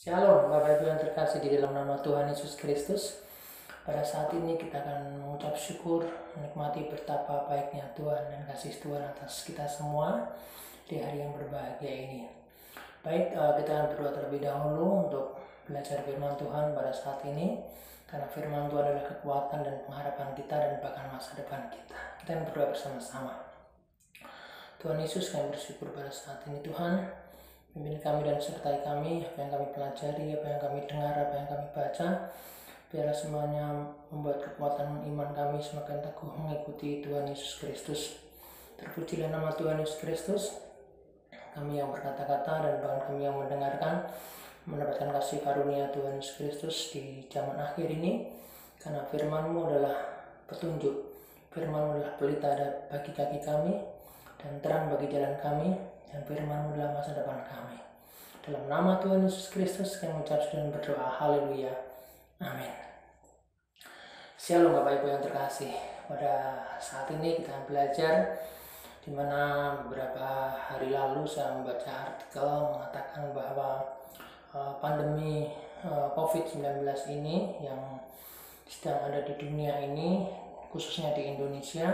Shalom Bapak Ibu yang terkasih di dalam nama Tuhan Yesus Kristus. Pada saat ini kita akan mengucap syukur, menikmati betapa baiknya Tuhan dan kasih Tuhan atas kita semua di hari yang berbahagia ini. Baik, kita akan berdoa terlebih dahulu untuk belajar firman Tuhan pada saat ini. Karena firman Tuhan adalah kekuatan dan pengharapan kita dan bahkan masa depan kita. Kita akan berdoa bersama-sama. Tuhan Yesus, kami bersyukur pada saat ini Tuhan. Pimpin kami dan sertai kami, apa yang kami pelajari, apa yang kami dengar, apa yang kami baca. Biarlah semuanya membuat kekuatan iman kami semakin teguh mengikuti Tuhan Yesus Kristus. Terpujilah nama Tuhan Yesus Kristus. Kami yang berkata-kata dan bahkan kami yang mendengarkan mendapatkan kasih karunia Tuhan Yesus Kristus di zaman akhir ini. Karena firman-Mu adalah petunjuk, firman-Mu adalah pelita bagi kaki kami dan terang bagi jalan kami. Dan firman-Mu adalah masa depan kami. Dalam nama Tuhan Yesus Kristus kami mengucap dan berdoa. Haleluya. Amin. Shalom Bapak Ibu yang terkasih. Pada saat ini kita akan belajar di mana beberapa hari lalu saya membaca artikel mengatakan bahwa pandemi COVID-19 ini yang sedang ada di dunia ini, khususnya di Indonesia,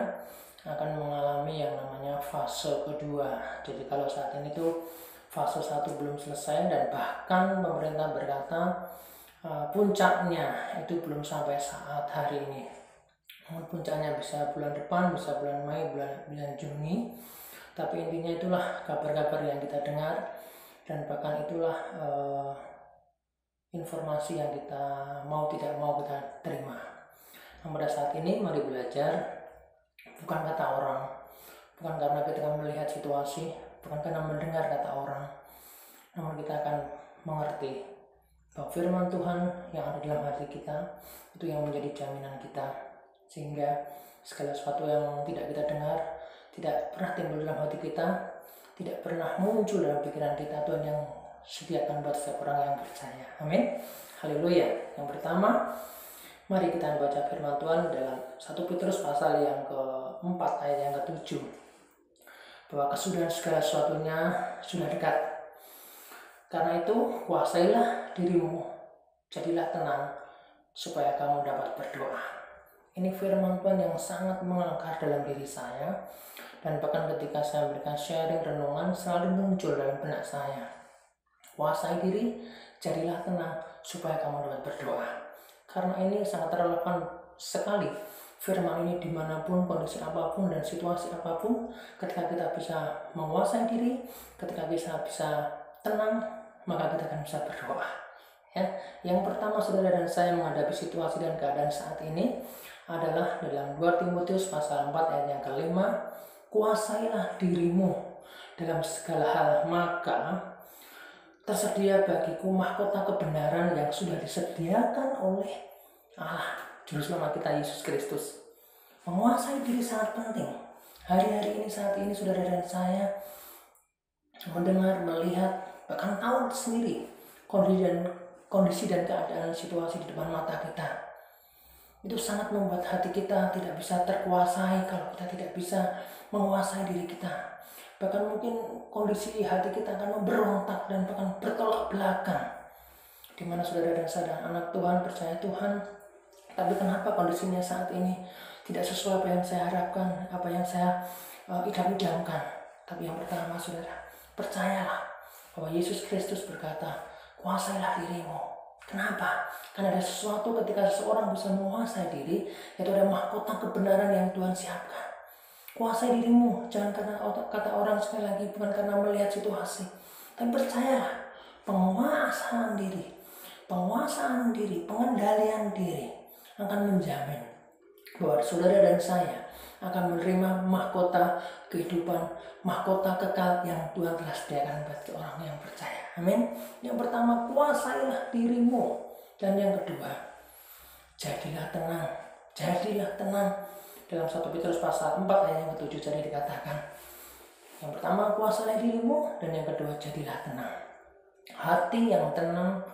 akan mengalami yang namanya fase kedua. Jadi kalau saat ini tuh fase 1 belum selesai dan bahkan pemerintah berkata puncaknya itu belum sampai saat hari ini. Puncaknya bisa bulan depan, bisa bulan Mei, bulan Juni. Tapi intinya itulah kabar-kabar yang kita dengar dan bahkan itulah informasi yang kita mau tidak mau kita terima. Nah, pada saat ini mari belajar. Bukan kata orang, bukan karena kita melihat situasi, bukan karena mendengar kata orang, namun kita akan mengerti bahwa firman Tuhan yang ada dalam hati kita itu yang menjadi jaminan kita, sehingga segala sesuatu yang tidak kita dengar, tidak pernah timbul dalam hati kita, tidak pernah muncul dalam pikiran kita, Tuhan yang sediakan buat setiap orang yang percaya. Amin. Haleluya. Yang pertama, mari kita baca firman Tuhan dalam 1 Petrus pasal yang ke-4 ayat yang ke-7. Bahwa kesudahan segala sesuatunya sudah dekat. Karena itu kuasailah dirimu, jadilah tenang, supaya kamu dapat berdoa. Ini firman Tuhan yang sangat mengakar dalam diri saya. Dan bahkan ketika saya memberikan sharing renungan selalu muncul dalam benak saya. Kuasai diri, jadilah tenang, supaya kamu dapat berdoa. Karena ini sangat relevan sekali firman ini dimanapun, kondisi apapun dan situasi apapun. Ketika kita bisa menguasai diri, ketika kita bisa tenang, maka kita akan bisa berdoa. Ya, yang pertama saudara dan saya menghadapi situasi dan keadaan saat ini adalah dalam 2 Timotius pasal 4 ayat yang ke-5. Kuasailah dirimu dalam segala hal, maka tersedia bagiku mahkota kebenaran yang sudah disediakan oleh Allah, Juru Selamat kita Yesus Kristus. Menguasai diri sangat penting. Hari-hari ini, saat ini, saudara dan saya mendengar, melihat, bahkan tahu sendiri kondisi dan keadaan situasi di depan mata kita. Itu sangat membuat hati kita tidak bisa terkuasai kalau kita tidak bisa menguasai diri kita. Bahkan mungkin kondisi hati kita akan memberontak dan bahkan bertolak belakang. Di mana saudara dan saya dan anak Tuhan, percaya Tuhan, tapi kenapa kondisinya saat ini tidak sesuai apa yang saya harapkan, apa yang saya idam-idamkan. Tapi yang pertama saudara, percayalah bahwa Yesus Kristus berkata, kuasailah dirimu. Kenapa? Karena ada sesuatu ketika seseorang bisa menguasai diri, yaitu ada mahkota kebenaran yang Tuhan siapkan. Kuasai dirimu, jangan karena kata orang, sekali lagi, bukan karena melihat situasi. Tapi percayalah, penguasaan diri, pengendalian diri akan menjamin bahwa saudara dan saya akan menerima mahkota kehidupan, mahkota kekal yang Tuhan telah sediakan bagi orang yang percaya. Amin. Yang pertama, kuasailah dirimu. Dan yang kedua, jadilah tenang. Dalam 1 Petrus pasal 4 ayat yang ke-7 jadi dikatakan, yang pertama, kuasailah dirimu, dan yang kedua, jadilah tenang. Hati yang tenang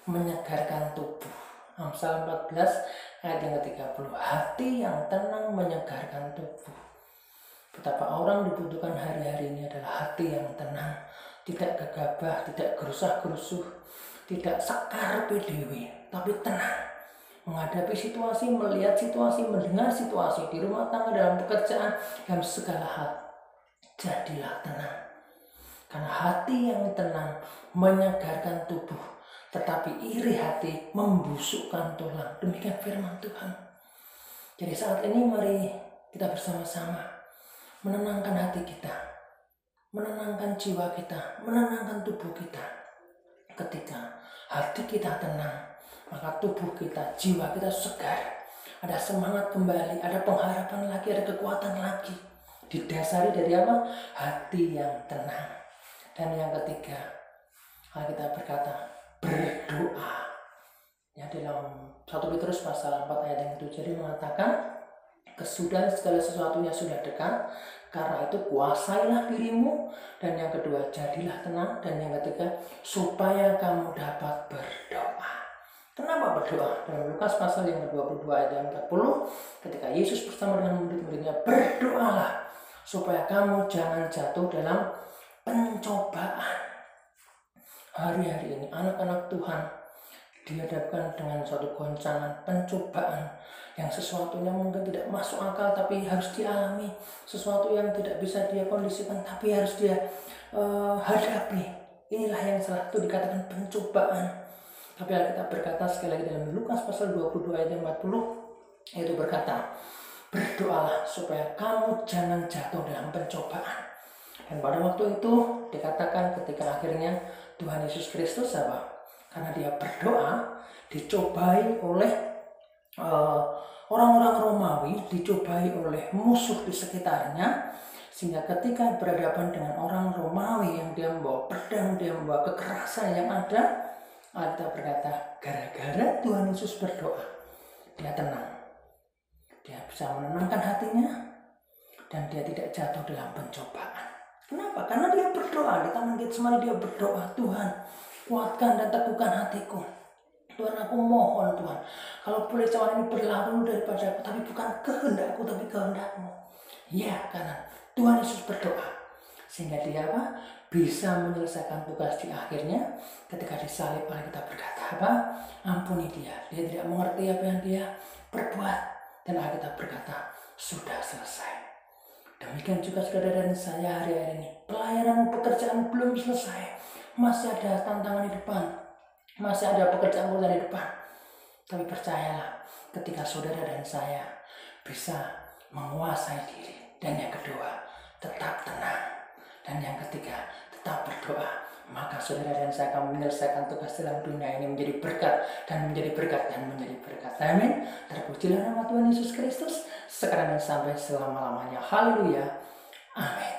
menyegarkan tubuh. Amsal 14 ayat yang ke-30. Hati yang tenang menyegarkan tubuh. Betapa orang dibutuhkan hari-hari ini adalah hati yang tenang, tidak gegabah, tidak gerusah-gerusuh, tidak sakar PDW, tapi tenang. Menghadapi situasi, melihat situasi, mendengar situasi di rumah tangga, dalam pekerjaan, dalam segala hal. Jadilah tenang. Karena hati yang tenang menyegarkan tubuh, tetapi iri hati membusukkan tulang. Demikian firman Tuhan. Jadi saat ini mari kita bersama-sama menenangkan hati kita, menenangkan jiwa kita, menenangkan tubuh kita. Ketika hati kita tenang, maka tubuh kita, jiwa kita segar. Ada semangat kembali, ada pengharapan lagi, ada kekuatan lagi. Didasari dari apa? Hati yang tenang. Dan yang ketiga, Alkitab berkata, berdoa. Ya, dalam 1 Petrus pasal 4 ayat yang ke-7 mengatakan, kesudahan segala sesuatunya sudah dekat, karena itu kuasailah dirimu. Dan yang kedua, jadilah tenang. Dan yang ketiga, supaya kamu dapat berdoa. Kenapa berdoa? Dalam Lukas pasal yang ke-22 ayat yang 40, ketika Yesus bersama dengan murid-muridnya, berdoalah supaya kamu jangan jatuh dalam pencobaan. Hari-hari ini anak-anak Tuhan dihadapkan dengan suatu goncangan, pencobaan, yang sesuatunya mungkin tidak masuk akal tapi harus dialami, sesuatu yang tidak bisa dia kondisikan tapi harus dia hadapi. Inilah yang salah satu dikatakan pencobaan. Tapi Alkitab berkata sekali lagi dalam Lukas pasal 22 ayat 40, yaitu berkata, berdoalah supaya kamu jangan jatuh dalam pencobaan. Dan pada waktu itu dikatakan ketika akhirnya Tuhan Yesus Kristus apa? Karena dia berdoa, dicobai oleh orang-orang Romawi, dicobai oleh musuh di sekitarnya, sehingga ketika berhadapan dengan orang Romawi yang dia membawa pedang, dia membawa kekerasan yang ada, Alkitab berkata, gara-gara Tuhan Yesus berdoa, dia tenang, dia bisa menenangkan hatinya, dan dia tidak jatuh dalam pencobaan. Kenapa? Karena dia berdoa, di Taman Getsemani dia berdoa, Tuhan, kuatkan dan teguhkan hatiku. Tuhan, aku mohon Tuhan, kalau boleh cawan ini berlalu daripada aku, tapi bukan kehendakku, tapi kehendakmu. Ya, karena Tuhan Yesus berdoa, sehingga dia apa? Bisa menyelesaikan tugas di akhirnya. Ketika disalib, kita berkata apa? Ampuni dia, dia tidak mengerti apa yang dia perbuat. Dan Alkitab berkata, sudah selesai. Demikian juga saudara dan saya hari-hari ini, pelayanan pekerjaan belum selesai, masih ada tantangan di depan, masih ada pekerjaan di depan. Tapi percayalah, ketika saudara dan saya bisa menguasai diri, dan yang kedua, tetap tenang, dan yang ketiga, tetap berdoa, maka saudara dan saya akan menyelesaikan tugas dalam dunia ini menjadi berkat, dan menjadi berkat, dan menjadi berkat. Amin. Terpujilah nama Tuhan Yesus Kristus, sekarang dan sampai selama-lamanya. Haleluya. Amin.